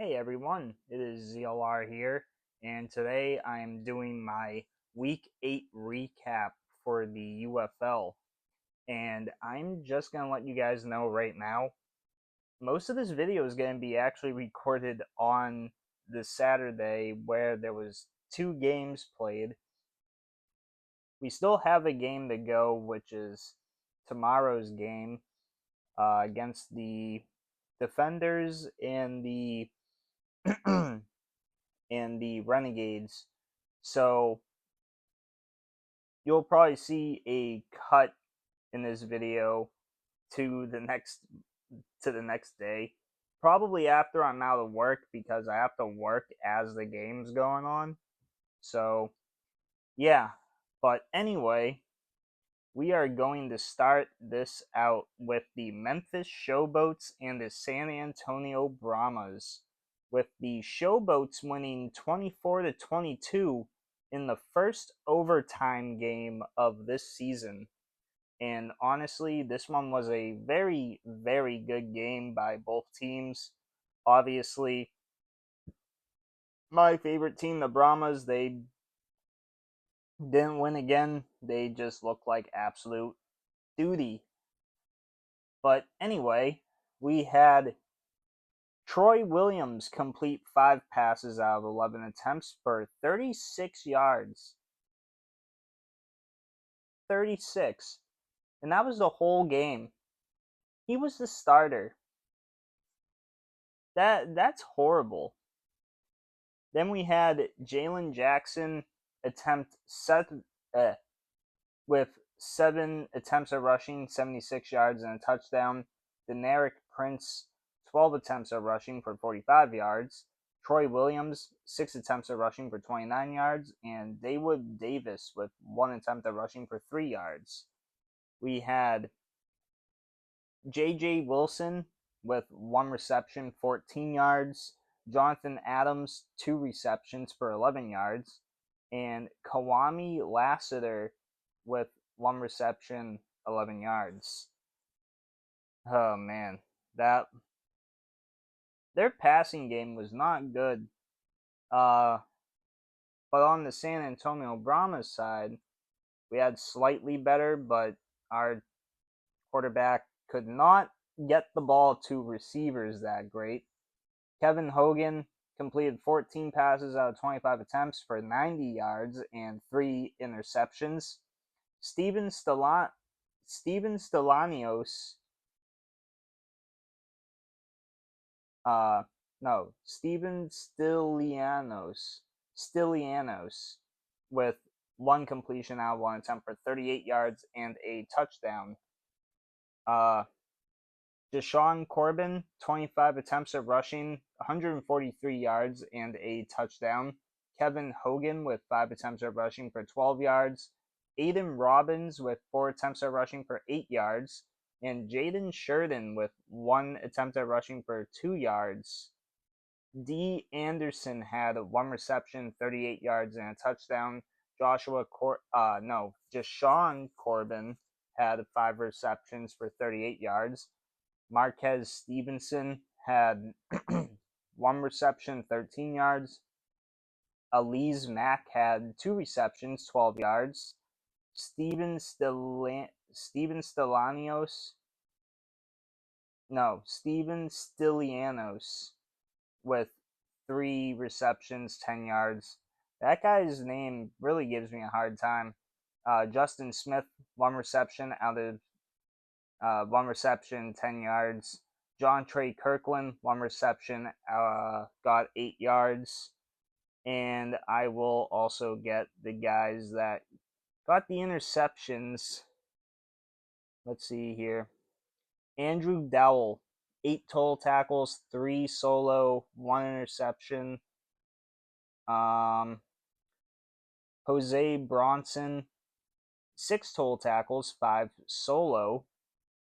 Hey everyone, it is ZLR here, and today I am doing my Week 8 recap for the UFL. And I'm just going to let you guys know right now, most of this video is going to be actually recorded on the Saturday where there was 2 games played. We still have a game to go, which is tomorrow's game against the Defenders and the and the Renegades. So you'll probably see a cut in this video to the next day. Probably after I'm out of work because I have to work as the game's going on. So yeah. But anyway, we are going to start this out with the Memphis Showboats and the San Antonio Brahmas, with the Showboats winning 24-22 in the first overtime game of this season. And honestly, this one was a very, very good game by both teams. Obviously, my favorite team, the Brahmas, they didn't win again. They just looked like absolute duty. But anyway, we had Troy Williams complete 5 passes out of 11 attempts for 36 yards. 36. And that was the whole game. He was the starter. That's horrible. Then we had Jalen Jackson attempt with 7 attempts at rushing, 76 yards and a touchdown. Deneric Prince, 12 attempts at rushing for 45 yards. Troy Williams, 6 attempts at rushing for 29 yards. And Dawood Davis with 1 attempt at rushing for 3 yards. We had J.J. Wilson with 1 reception, 14 yards. Jonathan Adams, 2 receptions for 11 yards. And Kawami Lassiter with 1 reception, 11 yards. Oh man, that their passing game was not good. Uh, but on the San Antonio Brahmas side, we had slightly better, but our quarterback could not get the ball to receivers that great. Kevin Hogan completed 14 passes out of 25 attempts for 90 yards and 3 interceptions. Steven Stellanios, uh, no, Steven Stylianos, with 1 completion out of 1 attempt for 38 yards and a touchdown. Deshaun Corbin, 25 attempts at rushing, 143 yards and a touchdown. Kevin Hogan with 5 attempts at rushing for 12 yards. Aiden Robbins with 4 attempts at rushing for 8 yards. And Jaden Sheridan with 1 attempt at rushing for 2 yards. D. Anderson had 1 reception, 38 yards, and a touchdown. Deshaun Corbin had 5 receptions for 38 yards. Marquez Stevenson had 1 reception, 13 yards. Elise Mack had 2 receptions, 12 yards. Steven Stylianos with 3 receptions, 10 yards. That guy's name really gives me a hard time. Justin Smith, 1 reception out of 1 reception, 10 yards. John Trey Kirkland, 1 reception, got 8 yards. And I will also get the guys that got the interceptions. Let's see here. Andrew Dowell, 8 total tackles, 3 solo, 1 interception. Jose Bronson, 6 total tackles, 5 solo.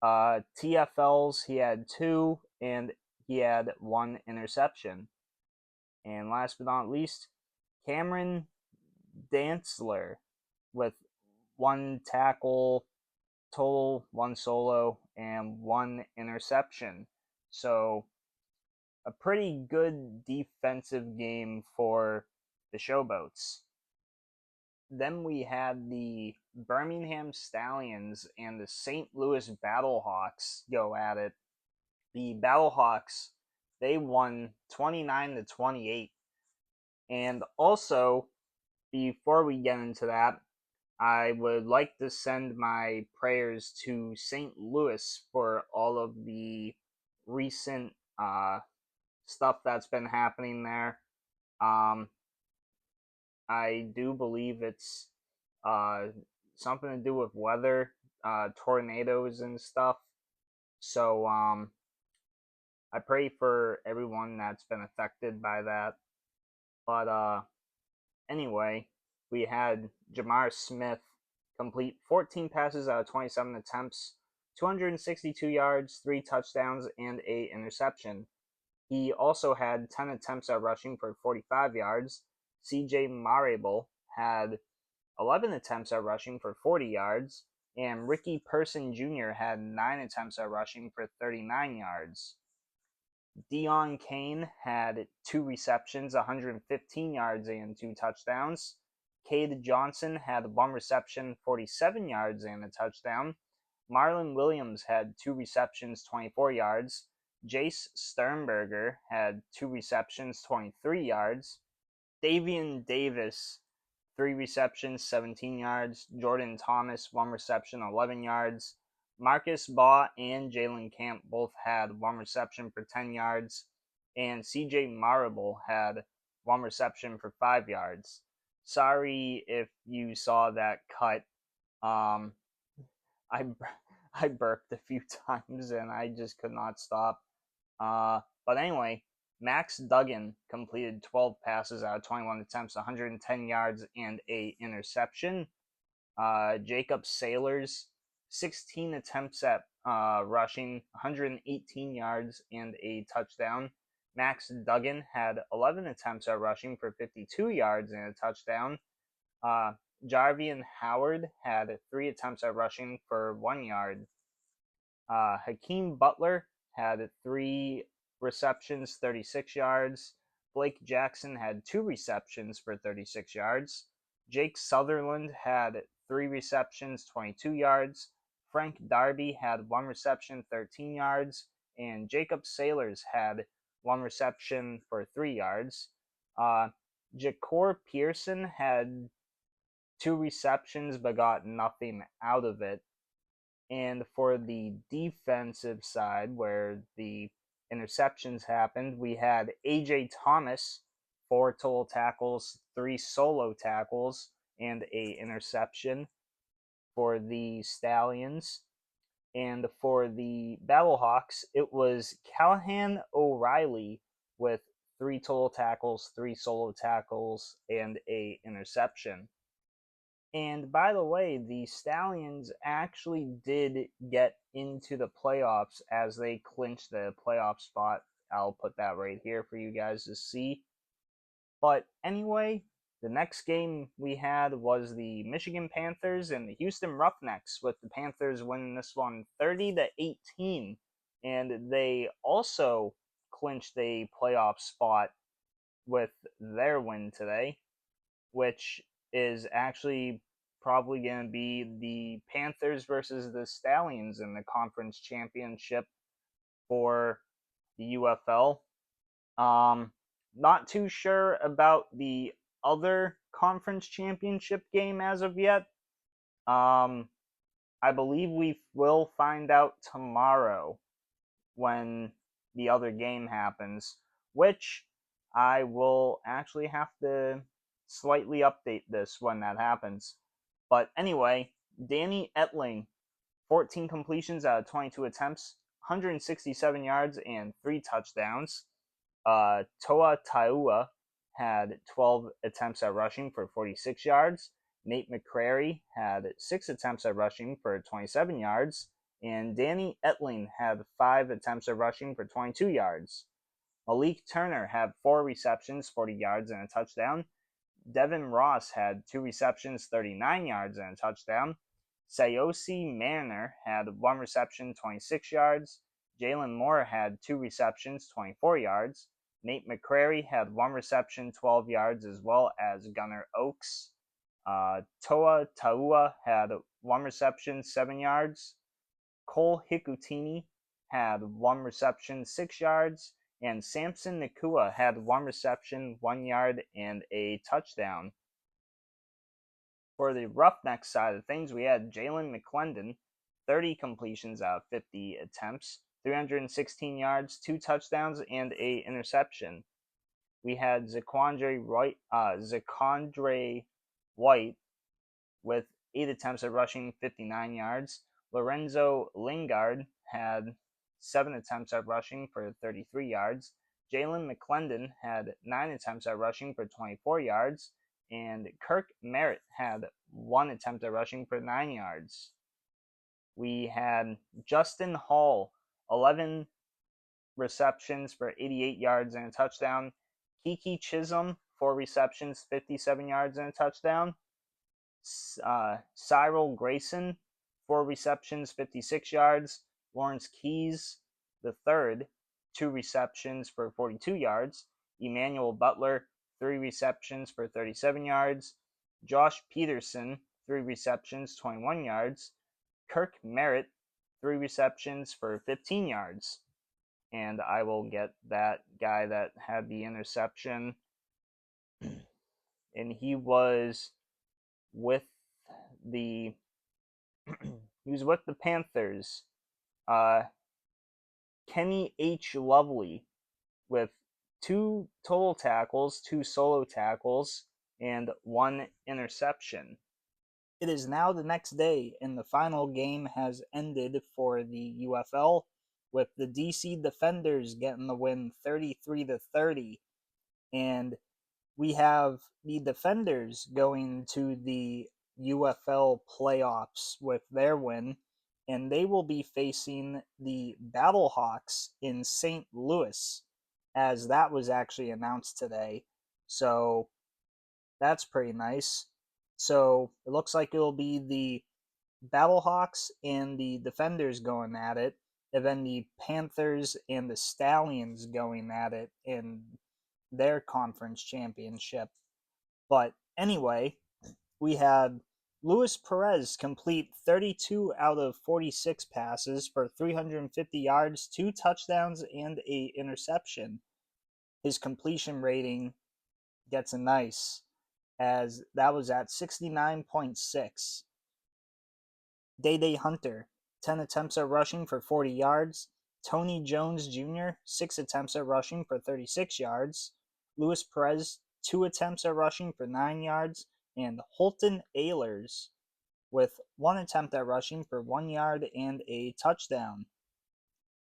TFLs, he had 2, and he had 1 interception. And last but not least, Cameron Dantzler with 1 tackle total, 1 solo, and 1 interception. So a pretty good defensive game for the Showboats. Then we had the Birmingham Stallions and the St. Louis Battlehawks go at it. The Battlehawks, they won 29 to 28. And also, before we get into that, I would like to send my prayers to St. Louis for all of the recent stuff that's been happening there. I do believe it's uh, something to do with weather, tornadoes and stuff. So I pray for everyone that's been affected by that. But anyway, we had Jamar Smith complete 14 passes out of 27 attempts, 262 yards, 3 touchdowns, and a interception. He also had 10 attempts at rushing for 45 yards. CJ Marable had 11 attempts at rushing for 40 yards, and Ricky Person Jr. had 9 attempts at rushing for 39 yards. Dion Kane had 2 receptions, 115 yards, and 2 touchdowns. Cade Johnson had 1 reception, 47 yards, and a touchdown. Marlon Williams had 2 receptions, 24 yards. Jace Sternberger had 2 receptions, 23 yards. Davian Davis, 3 receptions, 17 yards. Jordan Thomas, 1 reception, 11 yards. Marcus Baugh and Jalen Camp both had 1 reception for 10 yards. And CJ Marable had 1 reception for 5 yards. Sorry if you saw that cut. I burped a few times and I just could not stop. But anyway, Max Duggan completed 12 passes out of 21 attempts, 110 yards, and a interception. Jacob Sailors, 16 attempts at rushing, 118 yards, and a touchdown. Max Duggan had 11 attempts at rushing for 52 yards and a touchdown. Jarvian Howard had 3 attempts at rushing for 1 yard. Hakeem Butler had 3 receptions, 36 yards. Blake Jackson had 2 receptions for 36 yards. Jake Sutherland had 3 receptions, 22 yards. Frank Darby had 1 reception, 13 yards. And Jacob Sailors had 1 reception for 3 yards. Jacor Pearson had 2 receptions but got nothing out of it. And for the defensive side, where the interceptions happened, we had AJ Thomas, 4 total tackles, 3 solo tackles, and a interception for the Stallions. And for the Battlehawks, it was Callahan O'Reilly with 3 total tackles, 3 solo tackles, and a interception. And by the way, the Stallions actually did get into the playoffs as they clinched the playoff spot. I'll put that right here for you guys to see. But anyway, the next game we had was the Michigan Panthers and the Houston Roughnecks, with the Panthers winning this one 30 to 18. And they also clinched a playoff spot with their win today, which is actually probably going to be the Panthers versus the Stallions in the conference championship for the UFL. Not too sure about the other conference championship game as of yet. I believe we will find out tomorrow when the other game happens, which I will actually have to slightly update this when that happens. But anyway, Danny Etling, 14 completions out of 22 attempts, 167 yards, and 3 touchdowns. Toa Taua had 12 attempts at rushing for 46 yards. Nate McCrary had 6 attempts at rushing for 27 yards. And Danny Etling had 5 attempts at rushing for 22 yards. Malik Turner had 4 receptions, 40 yards, and a touchdown. Devin Ross had 2 receptions, 39 yards, and a touchdown. Sayosi Manor had 1 reception, 26 yards. Jalen Moore had 2 receptions, 24 yards. Nate McCrary had 1 reception, 12 yards, as well as Gunnar Oaks. Toa Taua had 1 reception, 7 yards. Cole Hikutini had 1 reception, 6 yards. And Samson Nakua had 1 reception, 1 yard, and a touchdown. For the Roughnecks side of things, we had Jalen McClendon, 30 completions out of 50 attempts, 316 yards, 2 touchdowns, and a interception. We had Zaquandre White with 8 attempts at rushing, 59 yards. Lorenzo Lingard had 7 attempts at rushing for 33 yards. Jalen McClendon had 9 attempts at rushing for 24 yards. And Kirk Merritt had 1 attempt at rushing for 9 yards. We had Justin Hall, 11 receptions for 88 yards and a touchdown. Kiki Chisholm, 4 receptions, 57 yards and a touchdown. Cyril Grayson, 4 receptions, 56 yards. Lawrence Keys, the third, 2 receptions for 42 yards. Emmanuel Butler, 3 receptions for 37 yards. Josh Peterson, 3 receptions, 21 yards. Kirk Merritt, 3 receptions for 15 yards. And I will get that guy that had the interception. And he was with the Panthers. Kenny H. Lovely with 2 total tackles, 2 solo tackles, and 1 interception. It is now the next day, and the final game has ended for the UFL, with the DC Defenders getting the win 33-30. And we have the Defenders going to the UFL playoffs with their win, and they will be facing the Battlehawks in St. Louis, as that was actually announced today. So that's pretty nice. So it looks like it'll be the Battlehawks and the Defenders going at it, and then the Panthers and the Stallions going at it in their conference championship. But anyway, we had Luis Perez complete 32 out of 46 passes for 350 yards, 2 touchdowns, and a interception. His completion rating gets a nice, as that was at 69.6. Day Hunter, 10 attempts at rushing for 40 yards. Tony Jones Jr., 6 attempts at rushing for 36 yards. Luis Perez, 2 attempts at rushing for 9 yards. And Holton Ahlers with 1 attempt at rushing for 1 yard and a touchdown.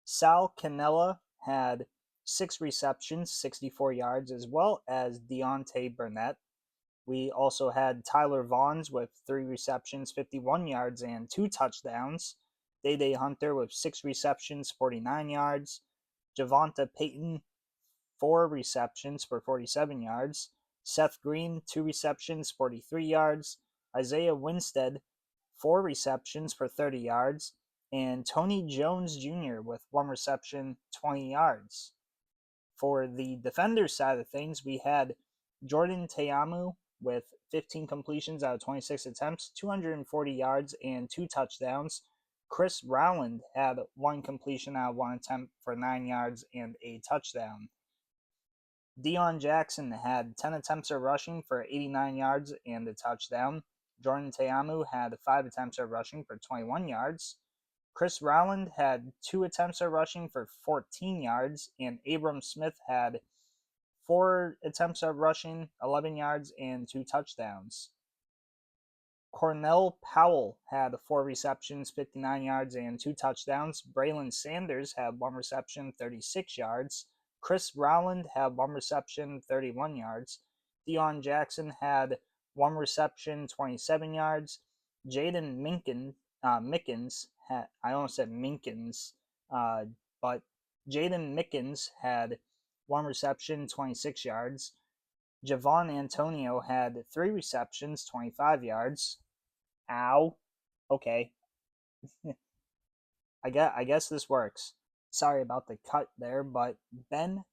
Sal Cannella had 6 receptions, 64 yards, as well as Deontay Burnett. We also had Tyler Vaughns with 3 receptions, 51 yards, and 2 touchdowns. Day Hunter with 6 receptions, 49 yards. Javonta Payton, 4 receptions for 47 yards. Seth Green, 2 receptions, 43 yards. Isaiah Winstead, 4 receptions for 30 yards. And Tony Jones Jr. with 1 reception, 20 yards. For the defender side of things, we had Jordan Teamu with 15 completions out of 26 attempts, 240 yards, and 2 touchdowns. Chris Rowland had 1 completion out of 1 attempt for 9 yards and a touchdown. Deion Jackson had 10 attempts at rushing for 89 yards and a touchdown. Jordan Teamu had 5 attempts at rushing for 21 yards. Chris Rowland had 2 attempts at rushing for 14 yards, and Abram Smith had 4 attempts at rushing, 11 yards, and 2 touchdowns. Cornell Powell had 4 receptions, 59 yards, and 2 touchdowns. Braylon Sanders had 1 reception, 36 yards. Chris Rowland had 1 reception, 31 yards. Deion Jackson had 1 reception, 27 yards. Jaden Mickens had, I almost said Minkins, but Jaden Mickens had 1 reception, 26 yards. Javon Antonio had 3 receptions, 25 yards. Ow. Okay. I guess this works. sorry about the cut there, but Ben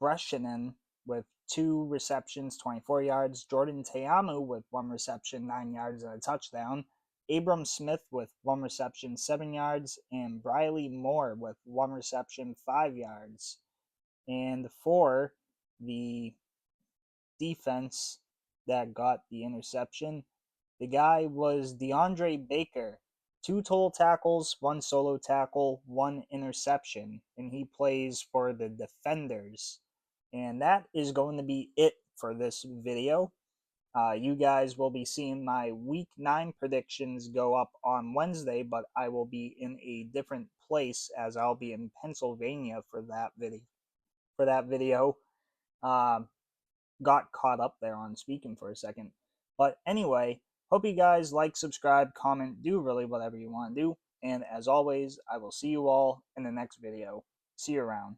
Breschanen with 2 receptions, 24 yards. Jordan Teamu with 1 reception, 9 yards and a touchdown. Abram Smith with 1 reception, 7 yards. And Briley Moore with 1 reception, 5 yards. And for the defense that got the interception, the guy was DeAndre Baker. 2 total tackles, 1 solo tackle, 1 interception, and he plays for the Defenders. And that is going to be it for this video. You guys will be seeing my Week 9 predictions go up on Wednesday, but I will be in a different place as I'll be in Pennsylvania for that video. Got caught up there on speaking for a second. But anyway, hope you guys like, subscribe, comment, do really whatever you want to do. And as always, I will see you all in the next video. See you around.